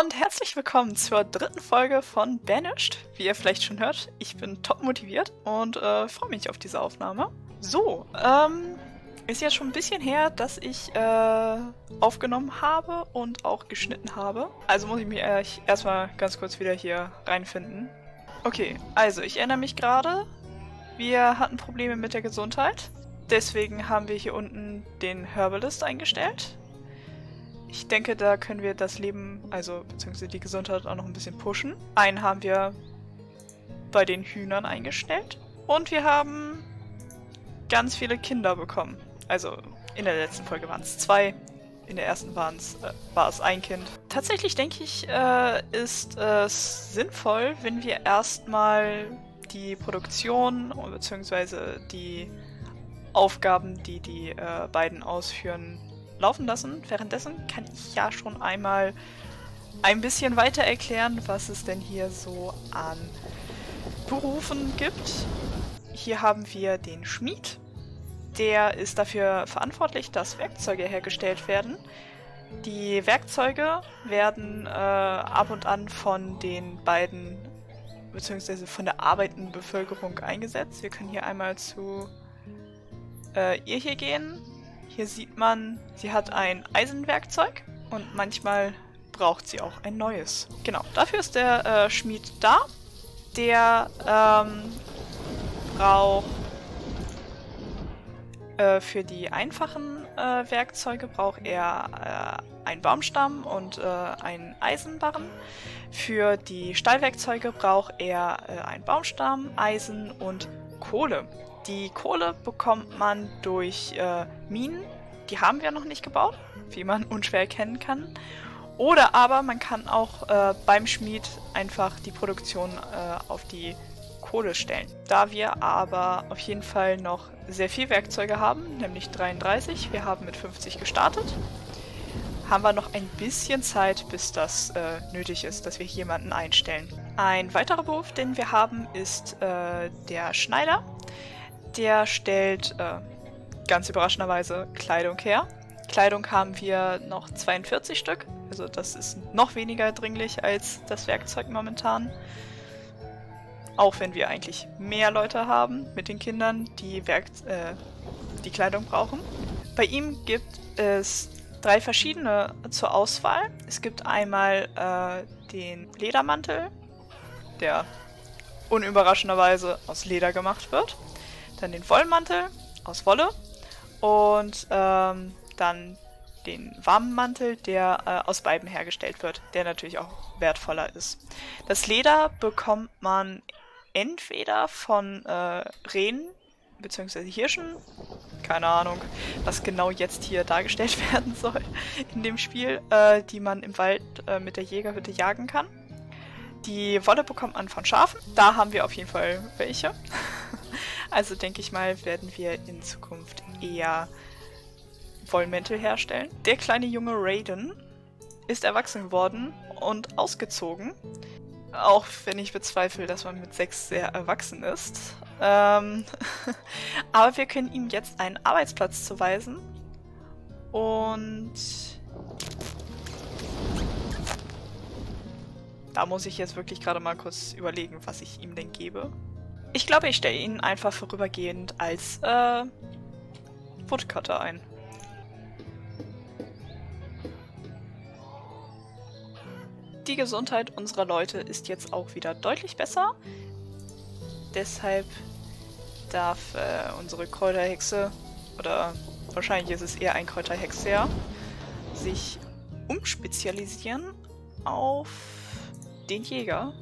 Und herzlich willkommen zur dritten Folge von Banished. Wie ihr vielleicht schon hört, ich bin top motiviert und freue mich auf diese Aufnahme. So, ist jetzt schon ein bisschen her, dass ich aufgenommen habe und auch geschnitten habe. Also muss ich mich erstmal ganz kurz wieder hier reinfinden. Okay, also ich erinnere mich gerade, wir hatten Probleme mit der Gesundheit. Deswegen haben wir hier unten den Herbalist eingestellt. Ich denke, da können wir das Leben, also beziehungsweise die Gesundheit auch noch ein bisschen pushen. Einen haben wir bei den Hühnern eingestellt. Und wir haben ganz viele Kinder bekommen. Also in der letzten Folge waren es 2. In der ersten war es ein Kind. Tatsächlich denke ich, ist es sinnvoll, wenn wir erstmal die Produktion beziehungsweise die Aufgaben, die die beiden ausführen, laufen lassen. Währenddessen kann ich ja schon einmal ein bisschen weiter erklären, was es denn hier so an Berufen gibt. Hier haben wir den Schmied. Der ist dafür verantwortlich, dass Werkzeuge hergestellt werden. Die Werkzeuge werden ab und an von den beiden, beziehungsweise von der arbeitenden Bevölkerung eingesetzt. Wir können hier einmal zu ihr hier gehen. Hier sieht man, sie hat ein Eisenwerkzeug und manchmal braucht sie auch ein neues. Genau, dafür ist der Schmied da. Der braucht für die einfachen Werkzeuge braucht er einen Baumstamm und einen Eisenbarren. Für die Stahlwerkzeuge braucht er einen Baumstamm, Eisen und Kohle. Die Kohle bekommt man durch Minen, die haben wir noch nicht gebaut, wie man unschwer erkennen kann. Oder aber man kann auch beim Schmied einfach die Produktion auf die Kohle stellen. Da wir aber auf jeden Fall noch sehr viel Werkzeuge haben, nämlich 33, wir haben mit 50 gestartet, haben wir noch ein bisschen Zeit, bis das nötig ist, dass wir jemanden einstellen. Ein weiterer Beruf, den wir haben, ist der Schneider. Der stellt ganz überraschenderweise Kleidung her. Kleidung haben wir noch 42 Stück, also das ist noch weniger dringlich als das Werkzeug momentan. Auch wenn wir eigentlich mehr Leute haben mit den Kindern, die die Kleidung brauchen. Bei ihm gibt es 3 verschiedene zur Auswahl. Es gibt einmal den Ledermantel, der unüberraschenderweise aus Leder gemacht wird. Dann den Wollmantel aus Wolle und dann den warmen Mantel, der aus beiden hergestellt wird, der natürlich auch wertvoller ist. Das Leder bekommt man entweder von Rehen bzw. Hirschen, keine Ahnung, was genau jetzt hier dargestellt werden soll in dem Spiel, die man im Wald mit der Jägerhütte jagen kann. Die Wolle bekommt man von Schafen, da haben wir auf jeden Fall welche. Also denke ich mal, werden wir in Zukunft eher Wollmäntel herstellen. Der kleine junge Raiden ist erwachsen geworden und ausgezogen. Auch wenn ich bezweifle, dass man mit 6 sehr erwachsen ist. Aber wir können ihm jetzt einen Arbeitsplatz zuweisen. Und da muss ich jetzt wirklich gerade mal kurz überlegen, was ich ihm denn gebe. Ich glaube, ich stelle ihn einfach vorübergehend als Woodcutter ein. Die Gesundheit unserer Leute ist jetzt auch wieder deutlich besser. Deshalb darf unsere Kräuterhexe, oder wahrscheinlich ist es eher ein Kräuterhexer, sich umspezialisieren auf den Jäger.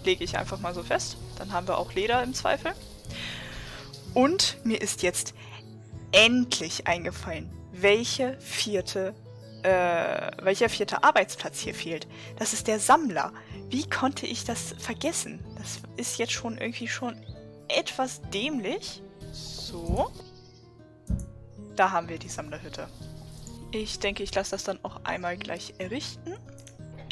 Lege ich einfach mal so fest. Dann haben wir auch Leder im Zweifel. Und mir ist jetzt endlich eingefallen, welcher vierte Arbeitsplatz hier fehlt. Das ist der Sammler. Wie konnte ich das vergessen? Das ist jetzt schon irgendwie schon etwas dämlich. So. Da haben wir die Sammlerhütte. Ich denke, ich lasse das dann auch einmal gleich errichten.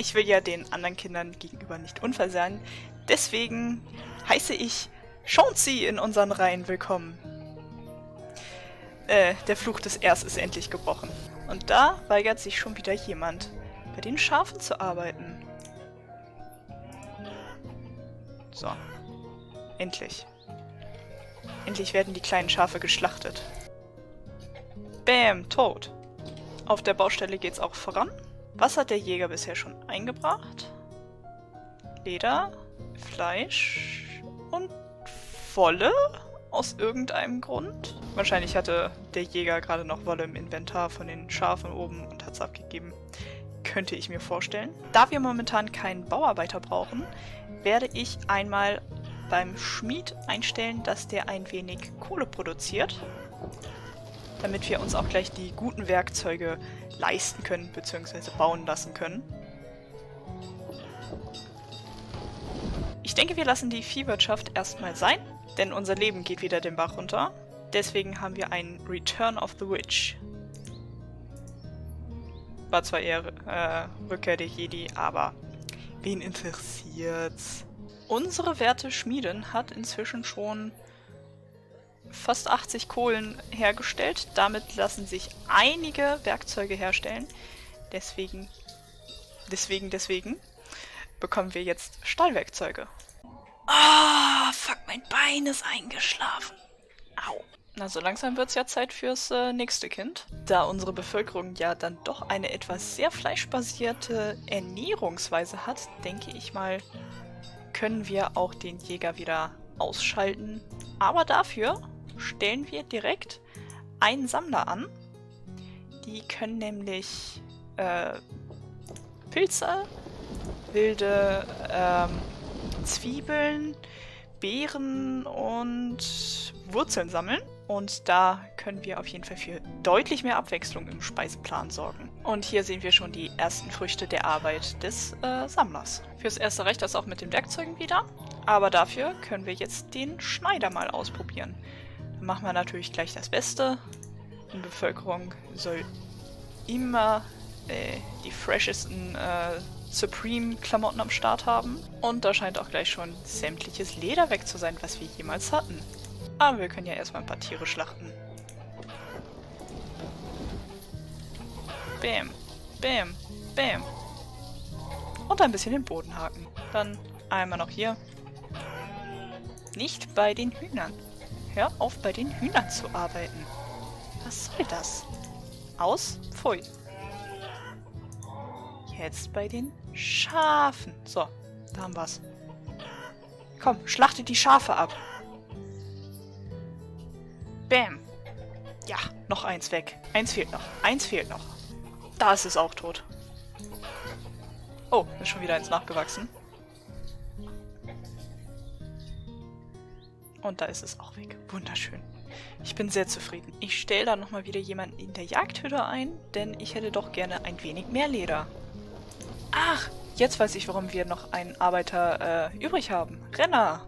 Ich will ja den anderen Kindern gegenüber nicht unfair sein. Deswegen heiße ich Chauncey in unseren Reihen willkommen. Der Fluch des Ers ist endlich gebrochen. Und da weigert sich schon wieder jemand, bei den Schafen zu arbeiten. So. Endlich. Endlich werden die kleinen Schafe geschlachtet. Bäm, tot. Auf der Baustelle geht's auch voran. Was hat der Jäger bisher schon eingebracht? Leder, Fleisch und Wolle? Aus irgendeinem Grund? Wahrscheinlich hatte der Jäger gerade noch Wolle im Inventar von den Schafen oben und hat es abgegeben. Könnte ich mir vorstellen. Da wir momentan keinen Bauarbeiter brauchen, werde ich einmal beim Schmied einstellen, dass der ein wenig Kohle produziert, damit wir uns auch gleich die guten Werkzeuge leisten können, bzw. bauen lassen können. Ich denke, wir lassen die Viehwirtschaft erstmal sein, denn unser Leben geht wieder den Bach runter. Deswegen haben wir einen Return of the Witch. War zwar eher Rückkehr der Jedi, aber wen interessiert's? Unsere werte Schmiedin hat inzwischen schon fast 80 Kohlen hergestellt. Damit lassen sich einige Werkzeuge herstellen. Deswegen bekommen wir jetzt Stahlwerkzeuge. Ah, fuck, mein Bein ist eingeschlafen. Au. Na, so langsam wird es ja Zeit fürs nächste Kind. Da unsere Bevölkerung ja dann doch eine etwas sehr fleischbasierte Ernährungsweise hat, denke ich mal, können wir auch den Jäger wieder ausschalten. Aber dafür stellen wir direkt einen Sammler an. Die können nämlich Pilze, wilde Zwiebeln, Beeren und Wurzeln sammeln. Und da können wir auf jeden Fall für deutlich mehr Abwechslung im Speiseplan sorgen. Und hier sehen wir schon die ersten Früchte der Arbeit des Sammlers. Fürs Erste reicht das auch mit den Werkzeugen wieder. Aber dafür können wir jetzt den Schneider mal ausprobieren. Dann machen wir natürlich gleich das Beste. Die Bevölkerung soll immer die freshesten Supreme-Klamotten am Start haben. Und da scheint auch gleich schon sämtliches Leder weg zu sein, was wir jemals hatten. Aber wir können ja erstmal ein paar Tiere schlachten. Bäm, bäm, bäm. Und ein bisschen den Boden haken. Dann einmal noch hier. Nicht bei den Hühnern. Hör auf, bei den Hühnern zu arbeiten. Was soll das? Aus, pfui. Jetzt bei den Schafen. So, da haben wir's. Komm, schlachtet die Schafe ab. Bäm. Ja, noch eins weg. Eins fehlt noch. Eins fehlt noch. Da ist es auch tot. Oh, ist schon wieder eins nachgewachsen. Und da ist es auch weg. Wunderschön. Ich bin sehr zufrieden. Ich stelle da nochmal wieder jemanden in der Jagdhütte ein, denn ich hätte doch gerne ein wenig mehr Leder. Ach, jetzt weiß ich, warum wir noch einen Arbeiter übrig haben. Renner!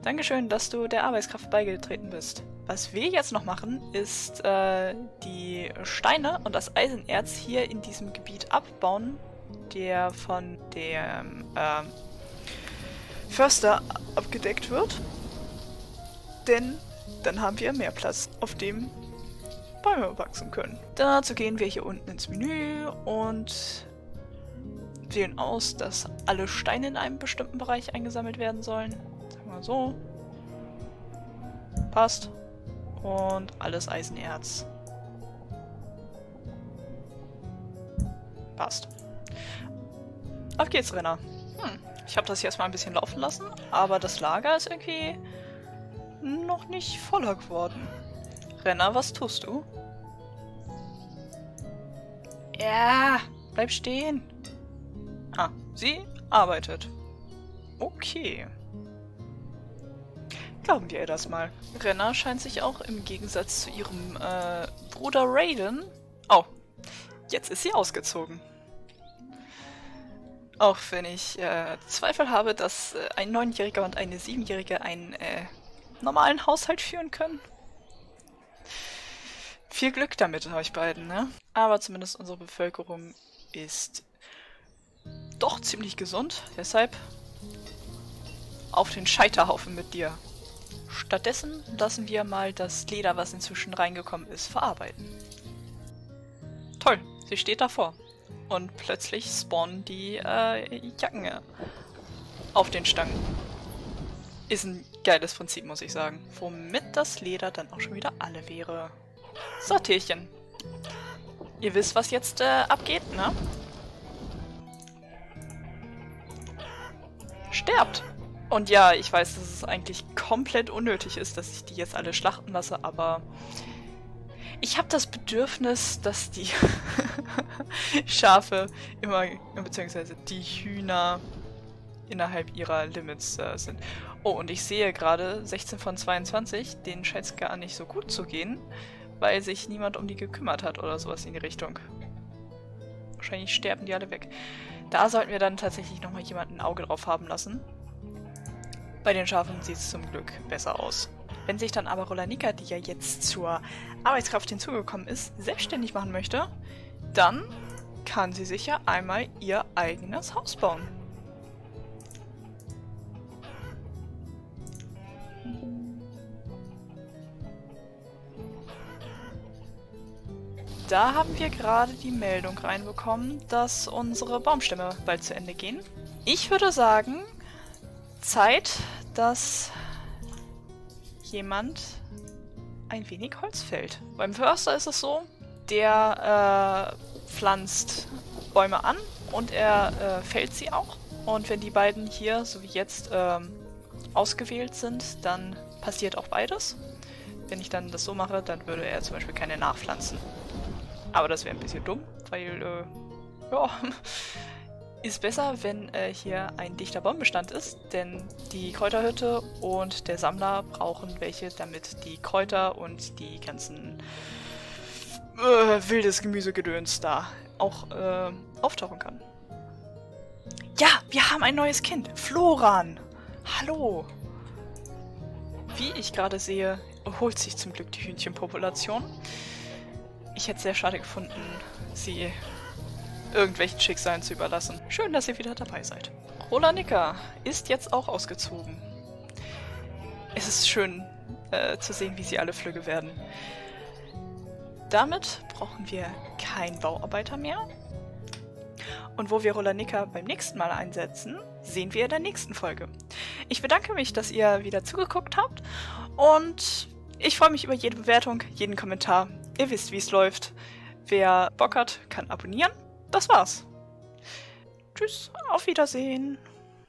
Dankeschön, dass du der Arbeitskraft beigetreten bist. Was wir jetzt noch machen, ist die Steine und das Eisenerz hier in diesem Gebiet abbauen, der von dem Förster abgedeckt wird. Denn dann haben wir mehr Platz, auf dem Bäume wachsen können. Dazu gehen wir hier unten ins Menü und wählen aus, dass alle Steine in einem bestimmten Bereich eingesammelt werden sollen. Sagen wir mal so. Passt. Und alles Eisenerz. Passt. Auf geht's, Renner. Ich habe das jetzt mal ein bisschen laufen lassen, aber das Lager ist irgendwie noch nicht voller geworden. Renner, was tust du? Ja, bleib stehen. Ah, sie arbeitet. Okay. Glauben wir ihr das mal. Renner scheint sich auch im Gegensatz zu ihrem Bruder Raiden... Oh, jetzt ist sie ausgezogen. Auch wenn ich Zweifel habe, dass ein 9-Jähriger und eine 7-Jährige einen normalen Haushalt führen können. Viel Glück damit euch beiden, ne? Aber zumindest unsere Bevölkerung ist doch ziemlich gesund. Deshalb auf den Scheiterhaufen mit dir. Stattdessen lassen wir mal das Leder, was inzwischen reingekommen ist, verarbeiten. Toll. Sie steht davor. Und plötzlich spawnen die Jacken auf den Stangen. Ist ein geiles Prinzip, muss ich sagen. Womit das Leder dann auch schon wieder alle wäre. So, Tierchen. Ihr wisst, was jetzt abgeht, ne? Sterbt! Und ja, ich weiß, dass es eigentlich komplett unnötig ist, dass ich die jetzt alle schlachten lasse, aber ich habe das Bedürfnis, dass die Schafe immer, beziehungsweise die Hühner innerhalb ihrer Limits sind. Oh, und ich sehe gerade 16 von 22, denen scheint es gar nicht so gut zu gehen, weil sich niemand um die gekümmert hat oder sowas in die Richtung. Wahrscheinlich sterben die alle weg. Da sollten wir dann tatsächlich nochmal jemanden ein Auge drauf haben lassen. Bei den Schafen sieht es zum Glück besser aus. Wenn sich dann aber Rolanika, die ja jetzt zur Arbeitskraft hinzugekommen ist, selbstständig machen möchte, dann kann sie sich ja einmal ihr eigenes Haus bauen. Da haben wir gerade die Meldung reinbekommen, dass unsere Baumstämme bald zu Ende gehen. Ich würde sagen, Zeit, dass jemand ein wenig Holz fällt. Beim Förster ist es so, der pflanzt Bäume an und er fällt sie auch. Und wenn die beiden hier, so wie jetzt, ausgewählt sind, dann passiert auch beides. Wenn ich dann das so mache, dann würde er zum Beispiel keine nachpflanzen. Aber das wäre ein bisschen dumm, weil, ja, ist besser, wenn hier ein dichter Baumbestand ist, denn die Kräuterhütte und der Sammler brauchen welche, damit die Kräuter und die ganzen wildes Gemüsegedöns da auch auftauchen kann. Ja, wir haben ein neues Kind, Floran. Hallo. Wie ich gerade sehe, erholt sich zum Glück die Hühnchenpopulation. Ich hätte es sehr schade gefunden, sie irgendwelchen Schicksalen zu überlassen. Schön, dass ihr wieder dabei seid. Rolanika ist jetzt auch ausgezogen. Es ist schön zu sehen, wie sie alle flügge werden. Damit brauchen wir keinen Bauarbeiter mehr. Und wo wir Rolanika beim nächsten Mal einsetzen, sehen wir in der nächsten Folge. Ich bedanke mich, dass ihr wieder zugeguckt habt und ich freue mich über jede Bewertung, jeden Kommentar. Ihr wisst, wie es läuft. Wer Bock hat, kann abonnieren. Das war's. Tschüss, auf Wiedersehen.